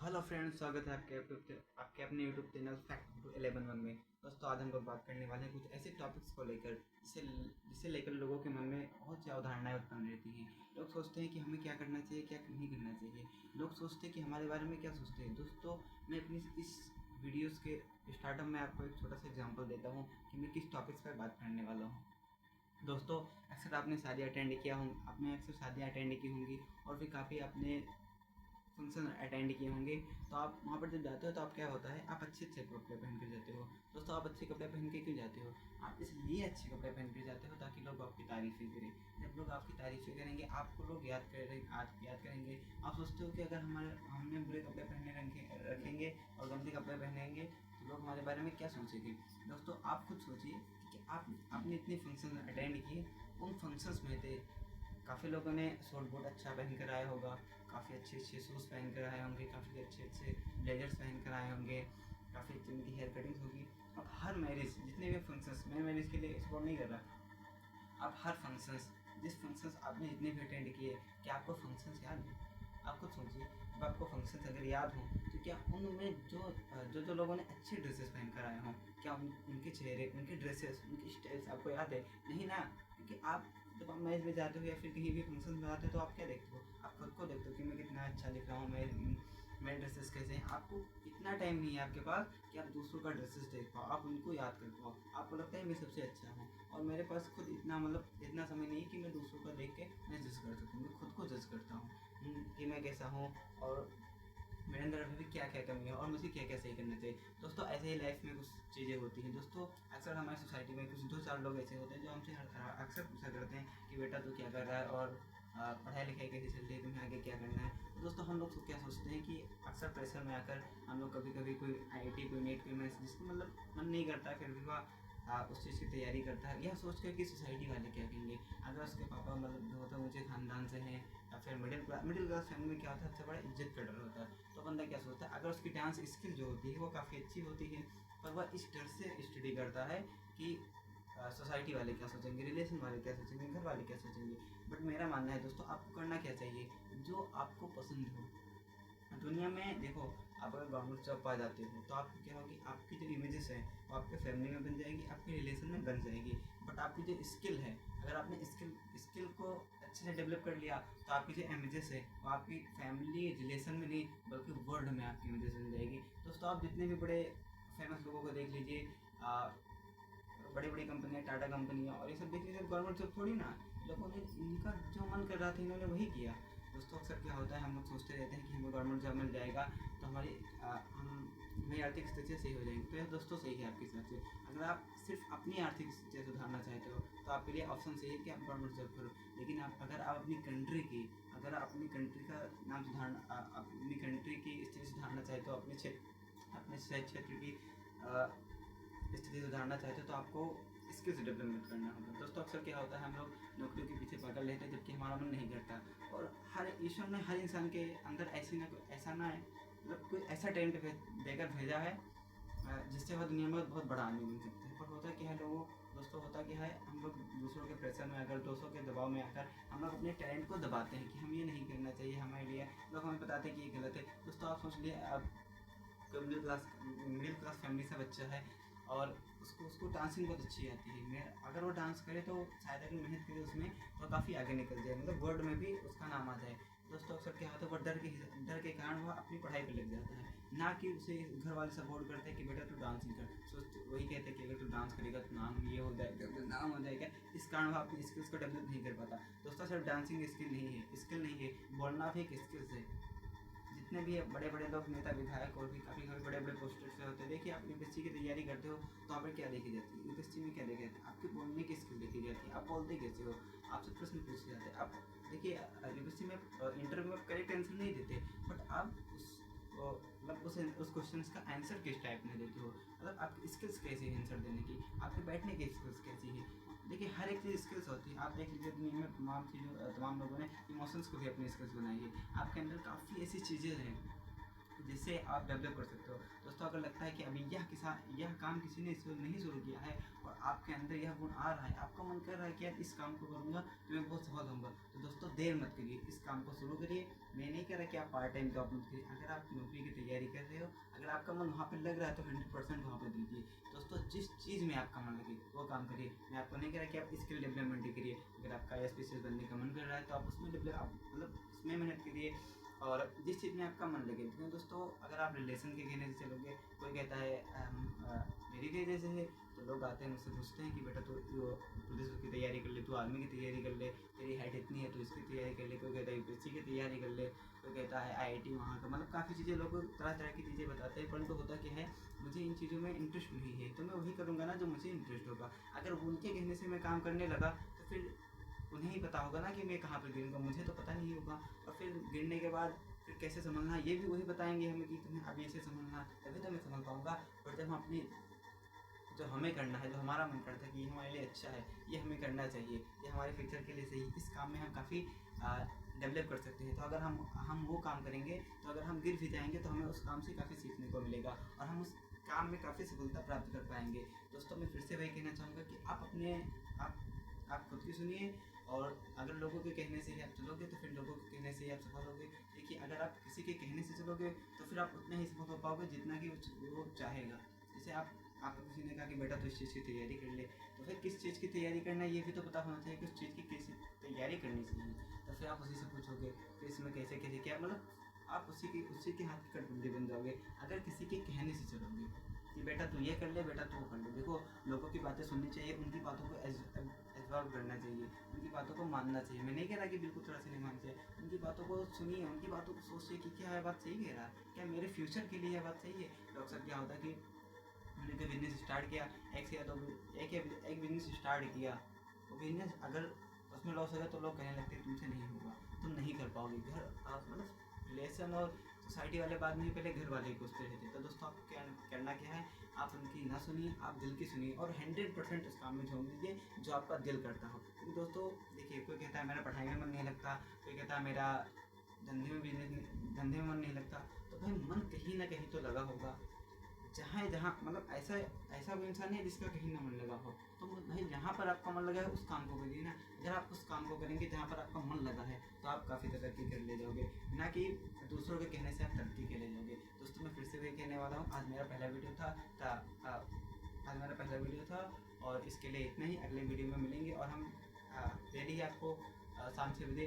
Hello friends, स्वागत है आपके अपने यूट्यूब चैनल फैक्ट 11 में। दोस्तों, आज हम लोग बात करने वाले हैं कुछ ऐसे टॉपिक्स को लेकर जिसे लेकर लोगों के मन में बहुत सी अवधारणाएं उत्पन्न रहती हैं। लोग सोचते हैं कि हमें क्या करना चाहिए, क्या नहीं करना चाहिए। लोग सोचते हैं कि हमारे बारे में क्या सोचते हैं। दोस्तों, मैं अपनी इस वीडियोज़ के स्टार्टअप में आपको एक छोटा सा एग्जाम्पल देता हूँ कि मैं किस टॉपिक्स पर बात करने वाला हूँ। दोस्तों, अक्सर आपने शादी अटेंड किया हों आपने अक्सर शादियाँ अटेंड की होंगी और फिर काफ़ी आपने फंक्शन अटेंड किए होंगे। तो आप वहाँ पर जब जाते हो तो आप क्या होता है, आप अच्छे कपड़े पहन कर जाते हो। दोस्तों, आप अच्छे कपड़े पहन के क्यों जाते हो? आप इसलिए अच्छे कपड़े पहन के जाते हो ताकि लोग आपकी तारीफ़ें करें। जब लोग आपकी तारीफ़ें करेंगे, आपको लोग याद करेंगे। आप सोचते हो कि अगर हमने बुरे कपड़े रखेंगे और गंदे कपड़े पहनेंगे तो लोग हमारे बारे में क्या सोचेंगे। दोस्तों, आप खुद सोचिए कि आपने इतने फंक्शन अटेंड किए, उन फंक्शंस में थे काफ़ी लोगों ने सूट बूट अच्छा पहन कर आया होगा, काफ़ी अच्छे शूज़ पहन कर आए होंगे, काफ़ी अच्छे ब्लेजर्स पहन कर आए होंगे, काफ़ी अच्छी उनकी हेयर कटिंग होगी। अब हर मैरिज, जितने भी फंक्शंस, मैं मैरिज के लिए एक्सप्लोर नहीं कर रहा। आप हर फंक्शंस, जिस फंक्शंस आपने जितने भी अटेंड किए, क्या आपको फंक्शंस याद हैं? आप खुद सोचिए, जब आपको फंक्शंस अगर याद हों तो क्या उनमें जो लोगों ने अच्छे ड्रेसेस पहन कर आए हों, क्या उनके चेहरे, उनके ड्रेसेस, उनकी स्टाइल्स आपको याद है? नहीं ना। क्योंकि आप जब आप मैरिज में जाते हो या फिर कहीं भी फंक्शन में जाते हो तो आप क्या देखते हो? आप खुद को देखते हो कि मैं कितना अच्छा दिख रहा हूँ, मेरे ड्रेसेस कैसे हैं। आपको इतना टाइम नहीं है आपके पास कि आप दूसरों का ड्रेसेस देख पाओ, आप उनको याद कर पाओ। आपको लगता है मैं सबसे अच्छा हूँ और मेरे पास खुद इतना समय नहीं है कि मैं दूसरों का देख के मैं जज कर सकूँ। मैं खुद को जज करता हूँ कि मैं कैसा हूँ और मेरे अंदर अभी भी क्या क्या कमी है और मुझे क्या क्या सही करना चाहिए। दोस्तों, ऐसे ही लाइफ में कुछ चीज़ें होती हैं। दोस्तों, अक्सर हमारी सोसाइटी में कुछ 2-4 लोग ऐसे होते हैं जो हमसे अक्सर पूछा करते हैं कि बेटा तू क्या कर रहा है और पढ़ाई लिखाई कैसी चल रही है, तुम्हें आगे क्या करना है। तो दोस्तों, हम लोग तो क्या सोचते हैं कि अक्सर प्रेशर में आकर हम लोग कभी कभी कोई IIT, कोई नेट, कोई मेंस जिसको मन नहीं करता, फिर भी वह उस चीज़ की तैयारी करता है, यह सोच कर कि सोसाइटी वाले क्या कहेंगे। अगर उसके पापा जो होता है ऊँचे खानदान से हैं या फिर मिडिल क्लास फैमिली में क्या होता है, सबसे बड़ा इज्जत का डर होता है। तो बंदा क्या सोचता है, अगर उसकी डांस स्किल जो होती है वो काफ़ी अच्छी होती है, पर वह इस डर से स्टडी करता है कि सोसाइटी वाले क्या सोचेंगे, रिलेशन वाले क्या सोचेंगे, घर वाले क्या सोचेंगे। बट मेरा मानना है दोस्तों, आपको करना क्या चाहिए, जो आपको पसंद हो। दुनिया में देखो, आप अगर गवर्नमेंट जॉब पा जाते हो तो आपको क्या होगी, आपकी जो इमेजेस है वो आपके फैमिली में बन जाएगी, आपके रिलेशन में बन जाएगी। बट आपकी जो स्किल है, अगर आपने स्किल को अच्छे से डेवलप कर लिया तो आपकी जो इमेजेस है वो आपकी फैमिली रिलेशन में नहीं बल्कि वर्ल्ड में आपकी इमेजेस बन जाएगी। दोस्तों, आप जितने भी बड़े फेमस लोगों को देख लीजिए, बड़ी बड़ी कंपनियाँ, टाटा कंपनियाँ और ये सब देख लीजिए, गवर्नमेंट जॉब थोड़ी ना, लोगों ने इनका जो मन कर रहा था इन्होंने वही किया। दोस्तों, अक्सर क्या होता है, हम लोग सोचते रहते हैं कि हमें गवर्नमेंट जॉब मिल जाएगा तो हमारी आर्थिक स्थिति सही हो जाएगी। तो यह दोस्तों सही है आपके हिसाब से। अगर आप सिर्फ अपनी आर्थिक स्थिति सुधारना चाहते हो तो आपके लिए ऑप्शन सही है कि आप गवर्नमेंट जॉब करो। लेकिन अगर आप अपनी कंट्री का नाम सुधारना, अपनी कंट्री की स्थिति सुधारना चाहते हो, अपने क्षेत्र की स्थिति सुधारना चाहते हो तो आपको स्किल्स डेवलपमेंट करना होगा। दोस्तों, अक्सर क्या होता है, हम लोग नौकरियों के पीछे पागल रहते हैं जबकि हमारा मन नहीं करता। और ईश्वर ने हर इंसान के अंदर ऐसा ना है, मतलब कोई ऐसा टैलेंट देकर भेजा है जिससे वह दुनिया में बहुत बड़ा आदमी बन सकते हैं। पर होता क्या है दोस्तों, होता क्या है, हम लोग दूसरों के प्रेशर में आकर, दूसरों के दबाव में आकर हम लोग अपने टैलेंट को दबाते हैं कि हम ये नहीं करना चाहिए, हमारे लिए लोग हमें बताते हैं कि ये गलत है। दोस्तों, आप सोच लिए, अब कोई मिडिल क्लास फैमिली से बच्चा है और उसको डांसिंग बहुत अच्छी आती है। मैं अगर वो डांस करे तो शायद अगर मेहनत करे उसमें तो काफ़ी आगे निकल जाए, मतलब वर्ल्ड में भी उसका नाम आ जाए। दोस्तों, अक्सर क्या होता है, वो डर के कारण वह अपनी पढ़ाई पर लग जाता है, ना कि उसे घर वाले सपोर्ट करते हैं कि बेटा तू डांसिंग कर। वही कहते हैं कि अगर तू डांस करेगा तो नाम ये हो जाएगा, तो नाम हो जाएगा। इस कारण वह अपनी स्किल्स को डेवलप नहीं कर पाता। दोस्तों, सिर्फ डांसिंग स्किल नहीं है, बोलना भी एक स्किल्स है। जितने भी बड़े बड़े लोग, नेता, विधायक और भी काफ़ी बड़े बड़े पोस्टर से होते हैं, देखिए आप यूपीएससी की तैयारी करते हो तो आप पर क्या देखी जाती है, यूपीएससी में क्या देखा जाता है, आपकी बोलने की स्किल देखी जाती है, आप बोलते कैसे हो, आपसे प्रश्न पूछे जाते हैं। आप देखिए, यूपीएससी में इंटरव्यू में करेक्ट आंसर नहीं देते, बट आप उस क्वेश्चन का आंसर किस टाइप में देते हो, मतलब आपकी स्किल्स कैसी है आंसर देने की, आपके बैठने की स्किल्स कैसी है। देखिए, हर एक चीज़ स्किल्स होती है। आप देख लीजिए, दुनिया में तमाम लोगों ने इमोशंस को भी अपनी स्किल्स बनाई है। आपके अंदर काफ़ी ऐसी चीज़ें हैं जिससे आप डेवलप कर सकते हो। दोस्तों, अगर लगता है कि अभी यह काम किसी ने नहीं शुरू किया है और आपके अंदर यह गुण आ रहा है, आपका मन कर रहा है कि यार इस काम को करूँगा तो मैं बहुत सफल होऊंगा, तो दोस्तों देर मत करिए, इस काम को शुरू करिए। मैं नहीं कह रहा कि आप पार्ट टाइम जॉब मत करिए, अगर आप नौकरी की तैयारी कर रहे हो, अगर आपका मन वहाँ पर लग रहा है तो 100% वहाँ पर दीजिए। दोस्तों जिस चीज़ में आपका मन लगे वो काम करिए। मैं आपको नहीं कह रहा कि आप स्किल डेवलपमेंट ही करिए, अगर आपका IAS बनने का मन कर रहा है तो आप उसमें आप मतलब उसमें मेहनत करिए, और जिस चीज़ में आपका मन लगे। क्योंकि दोस्तों अगर आप रिलेशन के कहने से चलोगे, कोई कहता है मेरी वजह से है, तो लोग आते हैं मुझसे पूछते हैं कि बेटा तू पुलिस की तैयारी कर ले, तू आर्मी की तैयारी कर ले, तेरी हाइट इतनी है तो इसकी तैयारी कर ले। कोई कहता है UPSC की तैयारी कर ले, कोई कहता है IIT वहाँ का, मतलब काफ़ी चीज़ें लोग तरह तरह की चीज़ें बताते हैं। परंतु होता क्या है, मुझे इन चीज़ों में इंटरेस्ट नहीं है, तो मैं वही करूँगा ना जो मुझे इंटरेस्ट होगा। अगर उनके कहने से मैं काम करने लगा तो फिर उन्हें ही पता होगा ना कि मैं कहाँ पर गिरूँगा, मुझे तो पता नहीं होगा। और फिर गिरने के बाद फिर कैसे संभलना, ये भी वही बताएंगे हमें कि तुम्हें अभी ऐसे संभलना, तभी तो मैं संभल पाऊँगा। और जब हम अपनी जो हमें करना है, जो हमारा मन करता है कि ये हमारे लिए अच्छा है, ये हमें करना चाहिए, ये हमारे फ्यूचर के लिए सही, इस काम में हम काफ़ी डेवलप कर सकते हैं। तो अगर हम वो काम करेंगे, तो अगर हम गिर भी जाएंगे तो हमें उस काम से काफ़ी सीखने को मिलेगा और हम उस काम में काफ़ी सफलता प्राप्त कर पाएंगे। दोस्तों मैं फिर से वही कहना चाहूँगा कि आप खुद की सुनिए, और अगर लोगों के कहने से ही आप चलोगे तो फिर लोगों के कहने से ही आप सफल होगे। देखिए अगर आप किसी के कहने से चलोगे तो फिर आप उतना ही सफल हो पाओगे जितना कि वो चाहेगा। जैसे आपको किसी ने कहा कि बेटा तो इस चीज़ की तैयारी कर ले, तो फिर किस चीज़ की तैयारी करना है ये भी तो पता होना चाहिए कि उस चीज़ की कैसे तैयारी करनी चाहिए। तो फिर आप उसी से पूछोगे तो इसमें कैसे कैसे क्या, मतलब आप उसी के हाथ की कटपुतली बन जाओगे अगर किसी के कहने से चलोगे कि बेटा तू ये कर ले, बेटा तू वो कर ले। देखो लोगों की बातें सुननी चाहिए, उनकी बातों को एब्जॉर्व करना चाहिए, उनकी बातों को मानना चाहिए। मैं नहीं कह रहा कि बिल्कुल तरह से नहीं मानना चाहिए, उनकी बातों को सुनिए, उनकी बातों को सोचिए कि क्या है बात सही कह रहा है, क्या मेरे फ्यूचर के लिए यह बात सही है। तो अक्सर क्या होता है कि मैंने कोई बिजनेस स्टार्ट किया, एक बिजनेस स्टार्ट किया, वो बिजनेस अगर उसमें लॉस हो गया तो लोग कहने लगते हैं तुमसे नहीं होगा, तुम नहीं कर पाओगे। मतलब रिलेशन और सोसाइटी वाले बाद में पहले घर वाले ही पूछते रहते। तो दोस्तों आपको क्या करना क्या है, आप उनकी ना सुनिए, आप दिल की सुनिए और 100% उस काम में झोंक दीजिए जो आपका दिल करता हो। क्योंकि दोस्तों देखिए कोई कहता है मेरा पढ़ाई में मन नहीं लगता, कोई कहता है मेरा धंधे में मन नहीं लगता, तो भाई मन कहीं ना कहीं तो लगा होगा। जहाँ मतलब ऐसा कोई इंसान नहीं जिसका कहीं ना मन लगा हो, तो भाई जहाँ पर आपका मन लगा है उस काम को करिए ना। अगर आप उस काम को करेंगे जहाँ पर आपका मन लगा है तो आप काफ़ी तरक्की कर ले जाओगे, ना कि दूसरों के कहने से आप तरक्की कर ले जाओगे। दोस्तों मैं फिर से वही कहने वाला हूँ, आज मेरा पहला वीडियो था और इसके लिए इतना ही। अगले वीडियो में मिलेंगे और हम डेली आपको शाम 6 बजे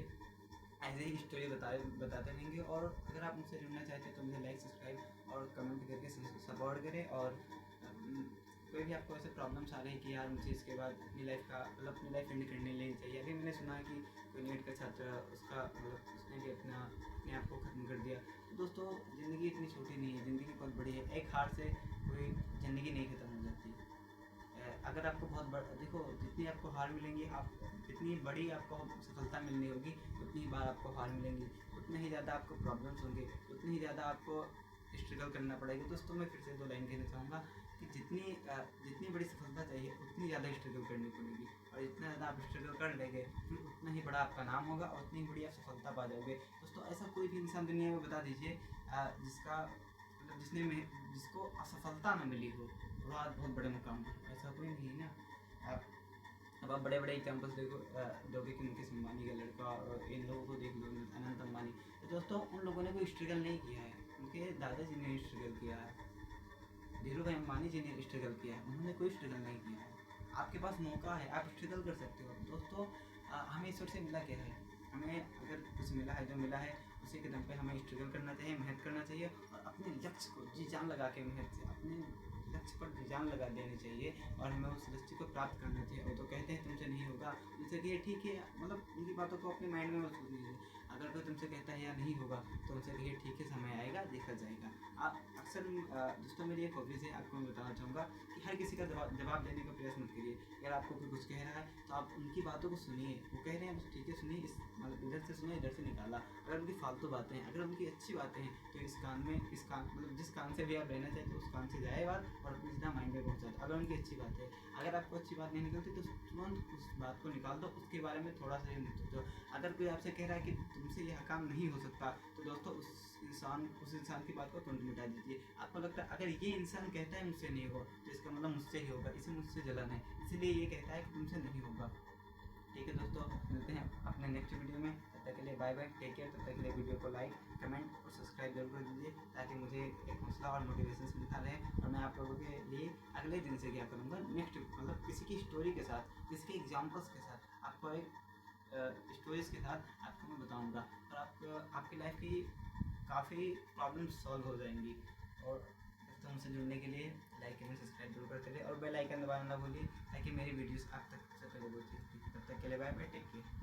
ऐसे ही स्टोरी बताते रहेंगे। और अगर आप मुझसे जुड़ना चाहते हैं तो मुझे लाइक, सब्सक्राइब और कमेंट करके सपोर्ट करें। और कोई भी आपको ऐसे प्रॉब्लम्स आ रहे हैं कि यार मुझे इसके बाद अपनी लाइफ एंड करने लेनी चाहिए। अभी मैंने सुना है कि कोई नीट का छात्र उसका मतलब उसने भी अपने आप को ख़त्म कर दिया। तो दोस्तों ज़िंदगी इतनी छोटी नहीं है, ज़िंदगी बहुत बड़ी है। एक हार से कोई ज़िंदगी नहीं ख़त्म हो जाती। अगर आपको देखो जितनी आपको हार मिलेंगी, आप जितनी बड़ी आपको सफलता मिलनी होगी उतनी बार आपको हार मिलेंगी, उतने ही ज़्यादा आपको प्रॉब्लम्स होंगे, उतनी ही ज़्यादा आपको स्ट्रगल करना पड़ेगा। दोस्तों मैं फिर से 2 लाइन कहना चाहूँगा कि जितनी बड़ी सफलता चाहिए उतनी ज़्यादा स्ट्रगल करनी पड़ेगी, और जितना ज़्यादा आप स्ट्रगल कर लेंगे फिर उतना ही बड़ा आपका नाम होगा और उतनी बड़ी आप सफलता पा जाओगे। दोस्तों ऐसा कोई भी इंसान दुनिया में बता दीजिए जिसको असफलता न मिली हो वो आज बहुत बड़े मुकाम पर, ऐसा कोई नहीं है ना। अब आप बड़े बड़े एग्जाम्पल्स दोगे कि मुकेश अंबानी का लड़का और इन लोगों को देख लो, अनंत अंबानी। तो दोस्तों उन लोगों ने कोई स्ट्रगल नहीं किया है, उनके दादाजी ने स्ट्रगल किया है, धीरू भाई अंबानी जी ने स्ट्रगल किया है, उन्होंने कोई स्ट्रगल नहीं किया है। आपके पास मौका है, आप स्ट्रगल कर सकते हो। दोस्तों हमें ईश्वर से मिला क्या है, हमें अगर कुछ मिला है, जो मिला है उसी के दम पे हमें स्ट्रगल करना चाहिए, मेहनत करना चाहिए और अपने लक्ष्य को जी जान लगा के मेहनत से अपने लक्ष्य पर जी जान लगा देनी चाहिए और हमें उस लक्ष्य को प्राप्त करना चाहिए। वो तो कहते हैं तुमसे नहीं होगा, उनसे कहिए ठीक है, मतलब उनकी बातों को अपने माइंड में मत सोचिए। अगर कोई तुमसे कहता है या नहीं होगा तो उनसे कहिए ठीक है, समय आएगा देखा जाएगा। आप अक्सर दोस्तों मेरी एक हॉबीज़ है, आपको मैं बताना चाहूँगा कि हर किसी का जवाब देने का प्रयास मत करिए। अगर आपको कोई कुछ कह रहा है तो आप उनकी बातों को सुनिए, वो कह रहे हैं बस ठीक है सुनिए, इस मतलब इधर से सुनिए इधर से निकाला। अगर उनकी फालतू बातें हैं, अगर उनकी अच्छी बातें हैं तो इस कान मतलब जिस कान से भी आप रहना चाहते हो उस कान से जाए बात और अपनी सीधा माइंड में पहुँचा दो। अगर उनकी अच्छी बात है, अगर आपको अच्छी बात नहीं निकलती तो तुरंत उस बात को निकाल दो, उसके बारे में थोड़ा सा ही मत सोचो। अगर कोई आपसे कह रहा है कि तुमसे यह काम नहीं हो सकता तो दोस्तों उस इंसान की बात को तुरंत मिटा दीजिए। आपको लगता है अगर ये इंसान कहता है मुझसे नहीं होगा तो इसका मतलब मुझसे ही होगा, इसे मुझसे जलन है, इसीलिए ये कहता है कि तुमसे नहीं होगा। ठीक है दोस्तों, मिलते हैं अपने नेक्स्ट वीडियो में। तब तक के लिए बाय बाय, टेक केयर। तब तक के लिए वीडियो को लाइक, कमेंट और सब्सक्राइब जरूर कर दीजिए, ताकि मुझे एक हौसला और मोटिवेशन मिलता रहे, और मैं आप लोगों के लिए अगले दिन से क्या करूँगा, नेक्स्ट मतलब किसी की स्टोरी के साथ, किसी के एग्जाम्पल्स के साथ, आपको एक स्टोरीज़ के साथ आपको मैं बताऊँगा, और आपकी लाइफ की काफ़ी प्रॉब्लम्स सॉल्व हो जाएंगी। और तो हमसे जुड़ने के लिए लाइक कमेंट सब्सक्राइब जरूर करते रहे, और बेल आइकन दबाना ना भूलिए, ताकि मेरी वीडियोस आप तक सबसे पहले पहुँचे। तब तक के लिए बाय बाय, टेक केयर।